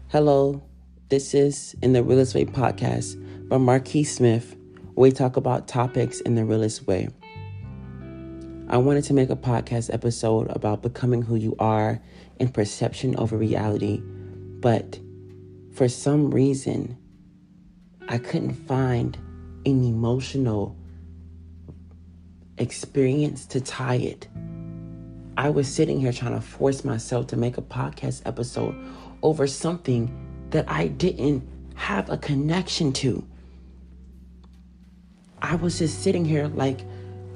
Hello, this is NTheRealestWay Podcast by Marqes Smith, where we talk about topics in the realest way. I wanted to make a podcast episode about becoming who you are and perception over reality, but for some reason, I couldn't find an emotional experience to tie it. I was sitting here trying to force myself to make a podcast episode over something that I didn't have a connection to. I was just sitting here like,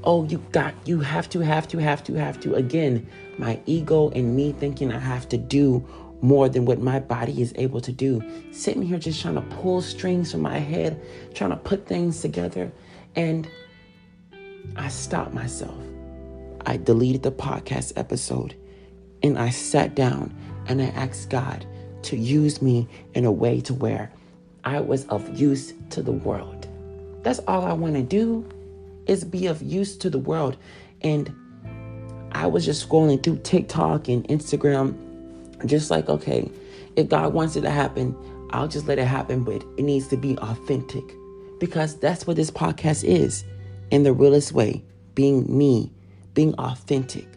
oh, you have to. Again, my ego and me thinking I have to do more than what my body is able to do. Sitting here just trying to pull strings from my head, trying to put things together. And I stopped myself. I deleted the podcast episode and I sat down and I asked God to use me in a way to where I was of use to the world. That's all I want to do is be of use to the world. And I was just scrolling through TikTok and Instagram, just like, okay, if God wants it to happen, I'll just let it happen, but it needs to be authentic because that's what this podcast is. In the realest way, being me, being authentic.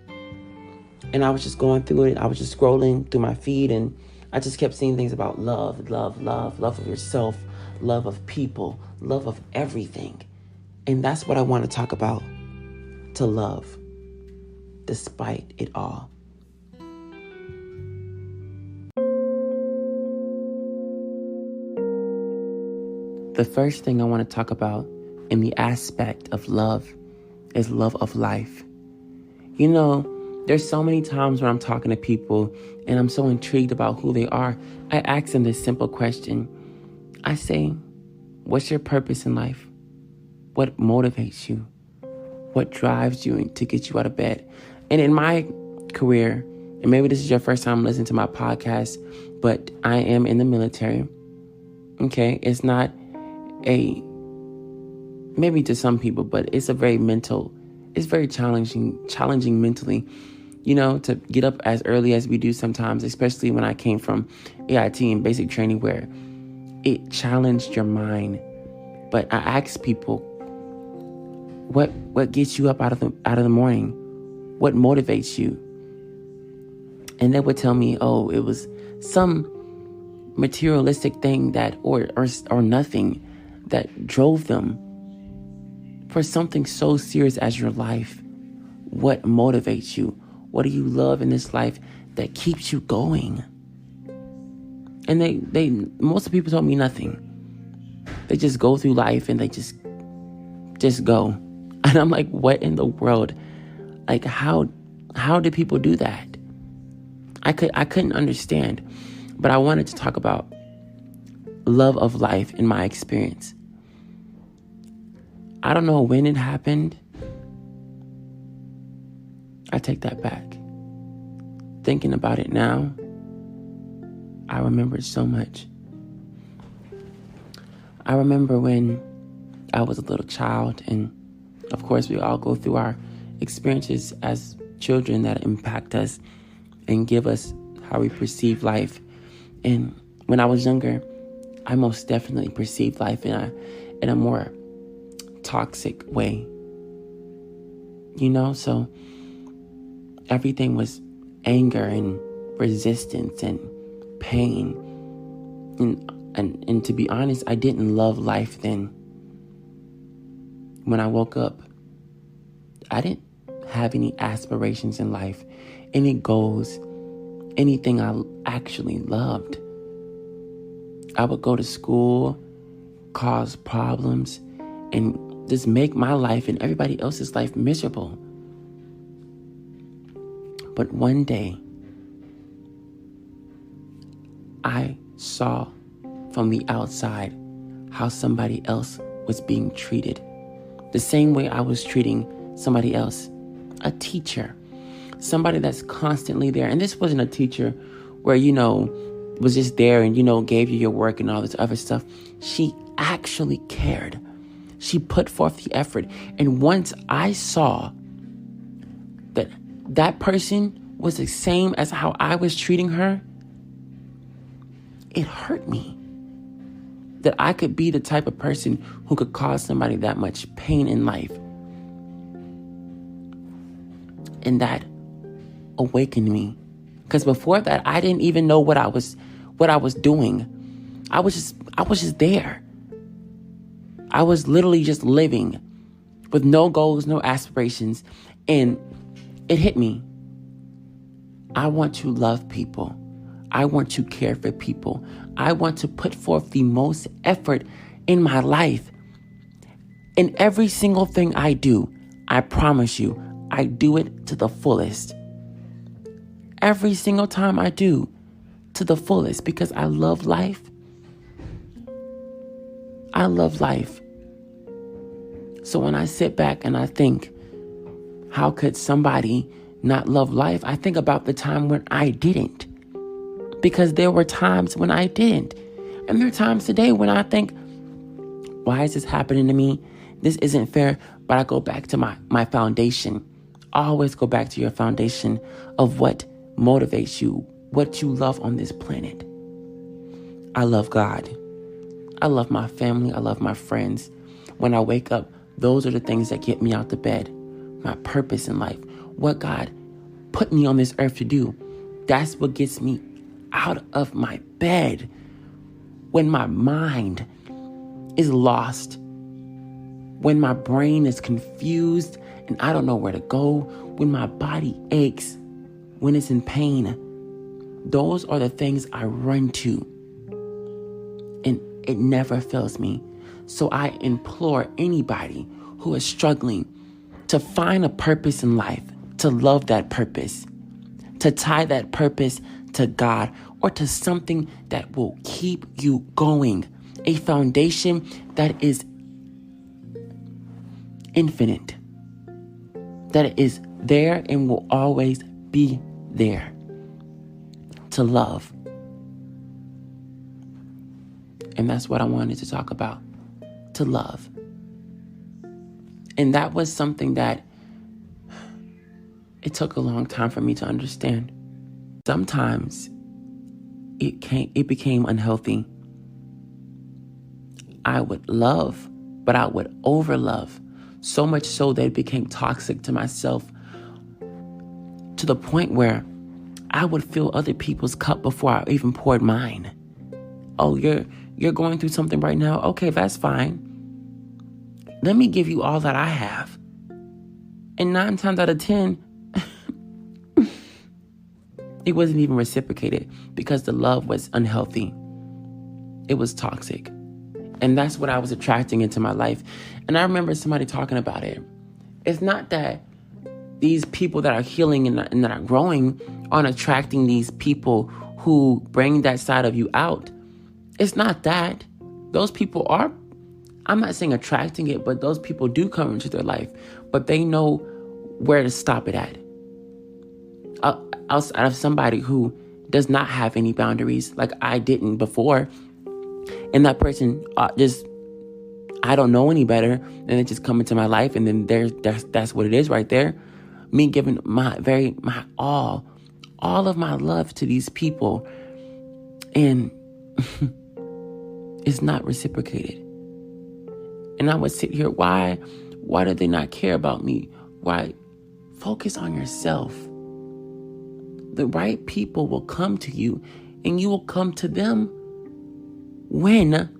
And I was just going through it. I was just scrolling through my feed and I just kept seeing things about love of yourself, love of people, love of everything. And that's what I want to talk about. To love, despite it all. The first thing I want to talk about in the aspect of love is love of life. You know, there's so many times when I'm talking to people and I'm so intrigued about who they are, I ask them this simple question. I say, what's your purpose in life? What motivates you? What drives you to get you out of bed? And in my career, and maybe this is your first time listening to my podcast, but I am in the military. Okay, it's not maybe to some people, but it's it's very challenging mentally, to get up as early as we do sometimes, especially when I came from AIT and basic training where it challenged your mind. But I ask people, what gets you up out of the morning? What motivates you? And they would tell me, oh, it was some materialistic thing that or nothing that drove them. For something so serious as your life, what motivates you? What do you love in this life that keeps you going? And most of the people told me nothing. They just go through life and they just go. And I'm like, what in the world? Like, how do people do that? I couldn't understand. But I wanted to talk about love of life in my experience. I don't know when it happened. I take that back. Thinking about it now, I remember so much. I remember when I was a little child, and of course we all go through our experiences as children that impact us and give us how we perceive life. And when I was younger, I most definitely perceived life in a more toxic way. So everything was anger and resistance and pain. And to be honest, I didn't love life then. When I woke up, I didn't have any aspirations in life, any goals, anything I actually loved. I would go to school, cause problems, and just make my life and everybody else's life miserable. But one day, I saw from the outside how somebody else was being treated. The same way I was treating somebody else. A teacher. Somebody that's constantly there. And this wasn't a teacher where, was just there and, gave you your work and all this other stuff. She actually cared. She put forth the effort. And once I saw that person was the same as how I was treating her, it hurt me that I could be the type of person who could cause somebody that much pain in life. And that awakened me. Because before that, I didn't even know what I was doing. I was just there. I was literally just living with no goals, no aspirations. And it hit me. I want to love people. I want to care for people. I want to put forth the most effort in my life. In every single thing I do, I promise you, I do it to the fullest. Every single time I do, to the fullest, because I love life. I love life. So when I sit back and I think, how could somebody not love life? I think about the time when I didn't. Because there were times when I didn't. And there are times today when I think, why is this happening to me? This isn't fair. But I go back to my foundation. Always go back to your foundation of what motivates you, what you love on this planet. I love God. I love my family. I love my friends. When I wake up, those are the things that get me out of bed. My purpose in life. What God put me on this earth to do. That's what gets me out of my bed. When my mind is lost. When my brain is confused and I don't know where to go. When my body aches. When it's in pain. Those are the things I run to. And it never fails me. So I implore anybody who is struggling to find a purpose in life, to love that purpose, to tie that purpose to God or to something that will keep you going. A foundation that is infinite, that is there and will always be there. To love. And that's what I wanted to talk about. To love. And that was something that it took a long time for me to understand. Sometimes it became unhealthy. I would love, but I would overlove. So much so that it became toxic to myself. To the point where I would fill other people's cup before I even poured mine. Oh, you're going through something right now? Okay, that's fine. Let me give you all that I have. And 9 times out of 10, it wasn't even reciprocated because the love was unhealthy. It was toxic. And that's what I was attracting into my life. And I remember somebody talking about it. It's not that these people that are healing and that are growing aren't attracting these people who bring that side of you out. It's not that. Those people are, I'm not saying attracting it, but those people do come into their life. But they know where to stop it at. Outside of somebody who does not have any boundaries, like I didn't before. And that person I don't know any better. And they just come into my life. And then that's what it is right there. Me giving my all of my love to these people. And it's not reciprocated. And I would sit here, why do they not care about me? Why? Focus on yourself. The right people will come to you and you will come to them when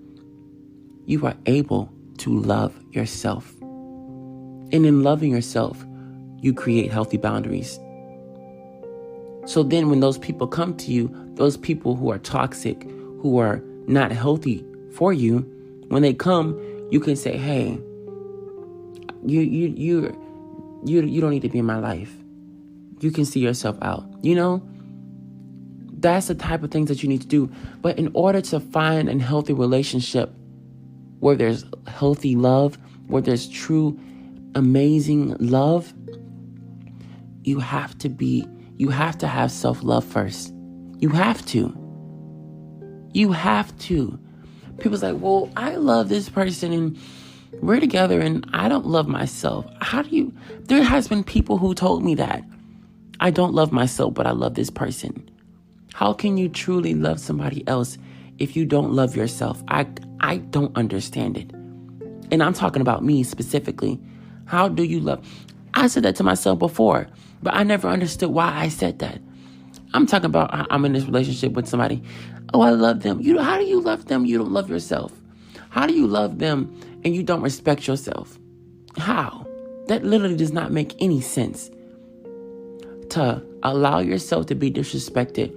you are able to love yourself. And in loving yourself, you create healthy boundaries. So then when those people come to you, those people who are toxic, who are not healthy for you, when they come, you can say, hey, you don't need to be in my life. You can see yourself out. That's the type of things that you need to do. But in order to find a healthy relationship where there's healthy love, where there's true, amazing love, you have to have self-love first. You have to. People's like, well, I love this person and we're together and I don't love myself. There has been people who told me that. I don't love myself, but I love this person. How can you truly love somebody else if you don't love yourself. I don't understand it. And I'm talking about me specifically. How do you love? I said that to myself before, but I never understood why I said that. I'm talking about I'm in this relationship with somebody. Oh, I love them. How do you love them? You don't love yourself. How do you love them and you don't respect yourself? How? That literally does not make any sense. To allow yourself to be disrespected,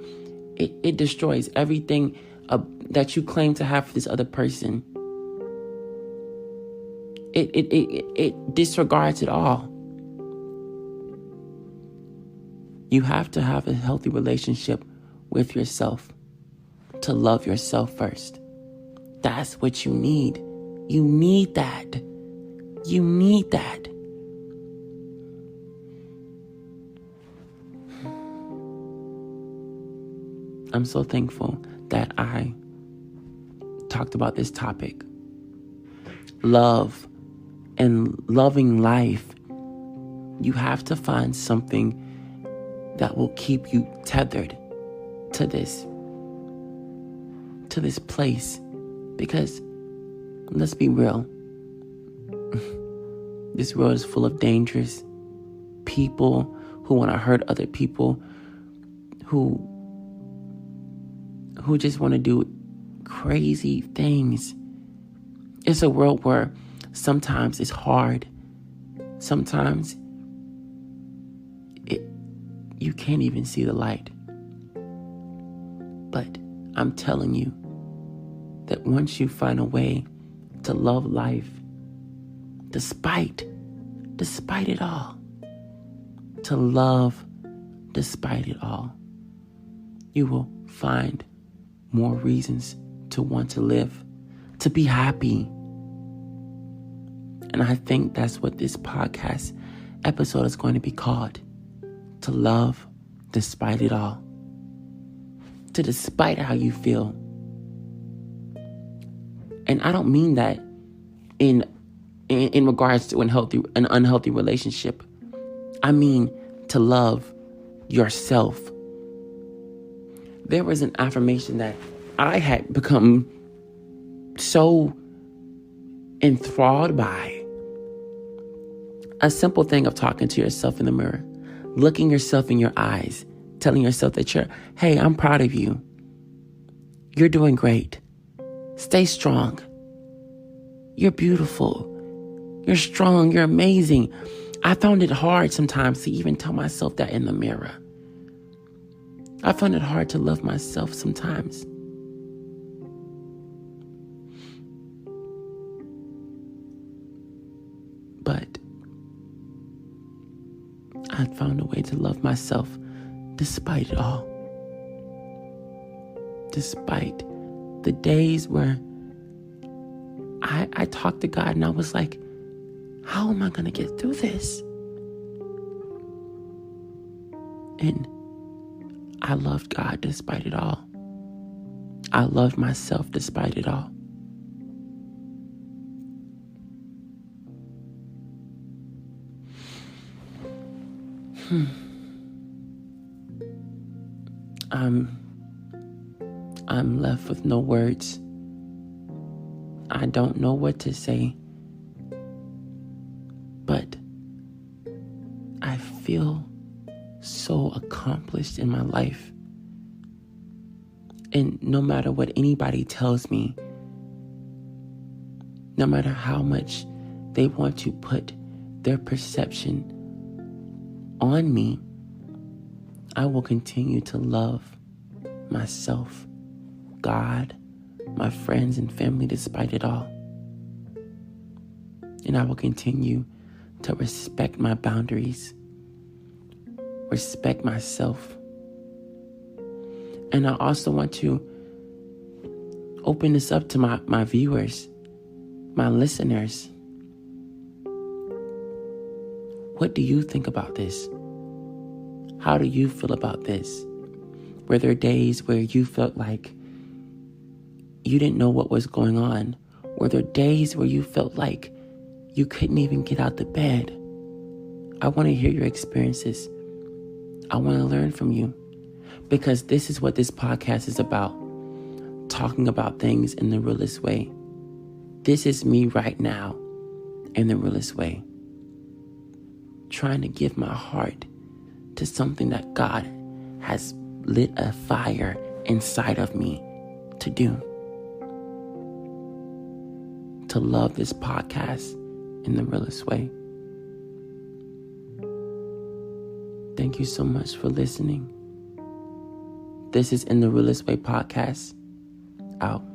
it destroys everything that you claim to have for this other person. It disregards it all. You have to have a healthy relationship with yourself, to love yourself first. That's what you need. You need that. You need that. I'm so thankful that I talked about this topic. Love and loving life. You have to find something that will keep you tethered to this place. Because let's be real. This world is full of dangerous people who want to hurt other people, who just want to do crazy things. It's a world where sometimes it's hard. Sometimes you can't even see the light. But I'm telling you that once you find a way to love life, despite it all, to love despite it all, you will find more reasons to want to live, to be happy. And I think that's what this podcast episode is going to be called. To love despite it all. To despite how you feel. And I don't mean that in regards to an unhealthy relationship. I mean to love yourself. There was an affirmation that I had become so enthralled by. A simple thing of talking to yourself in the mirror, looking yourself in your eyes, telling yourself that hey, I'm proud of you. You're doing great. Stay strong. You're beautiful. You're strong. You're amazing. I found it hard sometimes to even tell myself that in the mirror. I find it hard to love myself sometimes. But I found a way to love myself despite it all. Despite the days where I talked to God and I was like, how am I going to get through this? And I loved God despite it all. I loved myself despite it all. I'm left with no words. I don't know what to say. But I feel so accomplished in my life. And no matter what anybody tells me, no matter how much they want to put their perception on me, I will continue to love myself, God, my friends and family despite it all. And I will continue to respect my boundaries, respect myself. And I also want to open this up to my viewers, my listeners. What do you think about this? How do you feel about this? Were there days where you felt like you didn't know what was going on? Were there days where you felt like you couldn't even get out of bed? I want to hear your experiences. I want to learn from you, because this is what this podcast is about. talking about things in the realest way. This is me right now in the realest way. Trying to give my heart to something that God has lit a fire inside of me to do. To love this podcast in the realest way. Thank you so much for listening. This is In the Realest Way Podcast. Out.